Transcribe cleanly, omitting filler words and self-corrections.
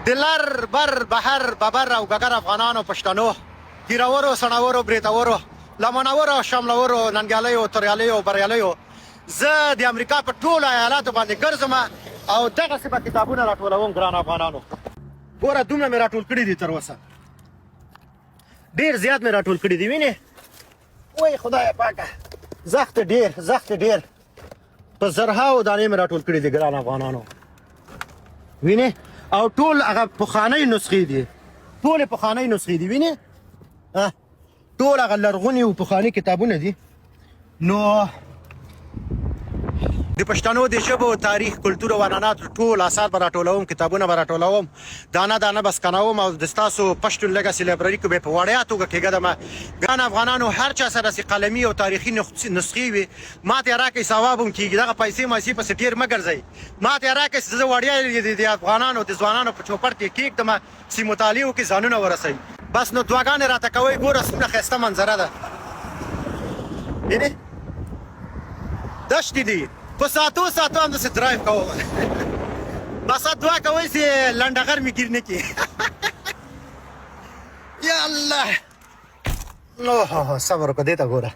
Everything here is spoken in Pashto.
دلر بر بحر ببر او ګګر افغانانو پښتنو تیرورو سناورو بریتورو لمنورو شملورو ننګالیو تریالیو بریالیو زه د امریکا په ټولو ایالاتو باندې ګرځم او دغسې به کتابونه راټولوم ګران افغانانو. ګوره دومره مې راټول کړي دي تر اوسه، ډېر زیات مې راټول کړي دي. وینې وای خدای پاکه زخت ډېر په زرهاو دانې مې راټول کړي دي ګران افغانانو. وینې او ټول هغه پخوانۍ نسخې دي، ټولې پخوانۍ نسخې دي. وینې ټول هغه لرغوني او پخواني کتابونه دي. نو د پښتنو د ژبو تاریخ کلتور او عنعنات ټول آثار به راټولوم، کتابونه به راټولوم، دانه دانه به سکنوم او د ستاسو پښتون لیګاسي لایبرري کې به په وړیا توګه کېږدم. ګران افغانانو هر چا سره چې قلمي او تاریخي نسخې وي ما ته یې راکړئ، ثواب هم کېږي. دغه پیسې مایسې پسې ډېر مه ګرځئ، ما ته یې راکړئ چې زه وړیا د افغانانو د ځوانانو په چوپړ کې کېږدم چې مطالعې وکړي، ځانونه ورسوي. بس نو دعاګانې راته کوئ. ګوره څومره ښایسته منظره ده. وینې دښتې دي، په ساعتو همداسې درایو کوم. بس دعا کوئ چې لنډغر مې ګیر نه کړي. یا الله نو صبر وکړه، دې ته ګوره.